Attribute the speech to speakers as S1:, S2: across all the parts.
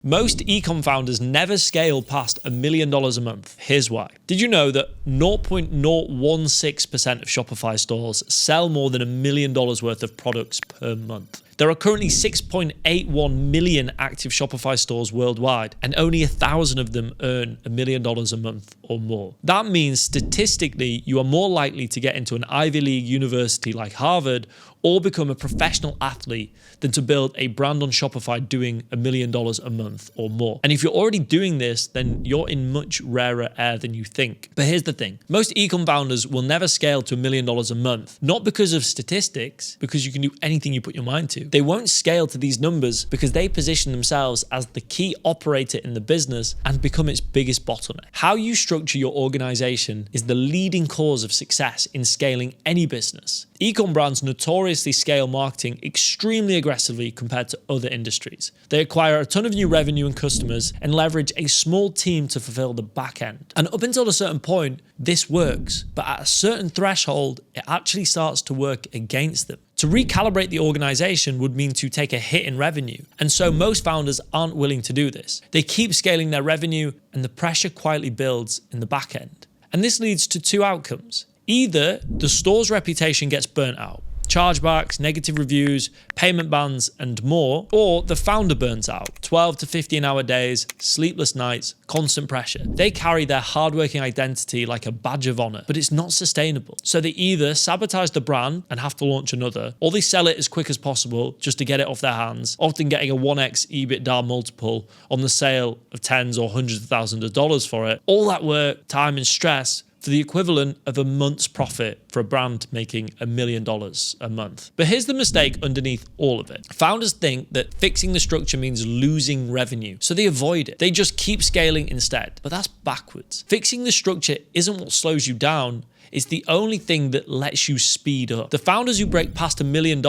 S1: Most e-com founders never scale past $1 million a month. Here's why. Did you know that 0.016% of Shopify stores sell more than $1 million worth of products per month? There are currently 6.81 million active Shopify stores worldwide, and only 1,000 of them earn $1 million a month or more. That means statistically, you are more likely to get into an Ivy League university like Harvard or become a professional athlete than to build a brand on Shopify doing $1 million a month or more. And if you're already doing this, then you're in much rarer air than you think. But here's the thing. Most e-com founders will never scale to $1 million a month, not because of statistics, because you can do anything you put your mind to. They won't scale to these numbers because they position themselves as the key operator in the business and become its biggest bottleneck. How you structure your organization is the leading cause of success in scaling any business. E-com brands notoriously scale marketing extremely aggressively compared to other industries. They acquire a ton of new revenue and customers and leverage a small team to fulfill the back end. And up until a certain point, this works, but at a certain threshold, it actually starts to work against them. To recalibrate the organization would mean to take a hit in revenue. And so most founders aren't willing to do this. They keep scaling their revenue and the pressure quietly builds in the back end. And this leads to two outcomes. Either the store's reputation gets burnt out, chargebacks, negative reviews, payment bans, and more, or the founder burns out, 12 to 15-hour days, sleepless nights, constant pressure. They carry their hardworking identity like a badge of honor, but it's not sustainable. So they either sabotage the brand and have to launch another, or they sell it as quick as possible just to get it off their hands, often getting a 1x EBITDA multiple on the sale of tens or hundreds of thousands of dollars for it. All that work, time, and stress for the equivalent of a month's profit for a brand making $1 million a month. But here's the mistake underneath all of it. Founders think that fixing the structure means losing revenue, so they avoid it. They just keep scaling instead, but that's backwards. Fixing the structure isn't what slows you down. It's the only thing that lets you speed up. The founders who break past $1 million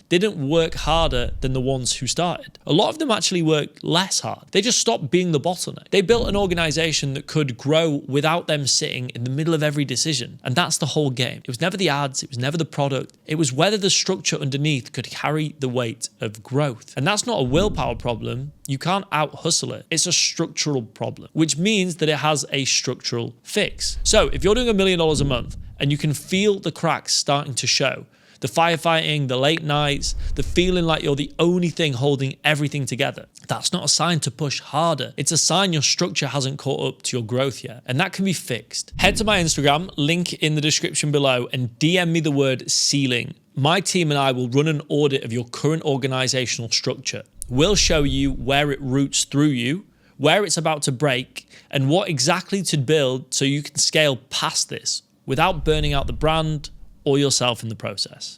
S1: didn't work harder than the ones who started. A lot of them actually worked less hard. They just stopped being the bottleneck. They built an organization that could grow without them sitting in the middle of every decision. And that's the whole game. It was never the ads. It was never the product. It was whether the structure underneath could carry the weight of growth. And that's not a willpower problem. You can't out-hustle it. It's a structural problem, which means that it has a structural fix. So if you're doing $1 million a month and you can feel the cracks starting to show, the firefighting, the late nights, the feeling like you're the only thing holding everything together, that's not a sign to push harder. It's a sign your structure hasn't caught up to your growth yet, and that can be fixed. Head to my Instagram, link in the description below, and DM me the word ceiling. My team and I will run an audit of your current organizational structure. We'll show you where it roots through you, where it's about to break, and what exactly to build so you can scale past this without burning out the brand or yourself in the process.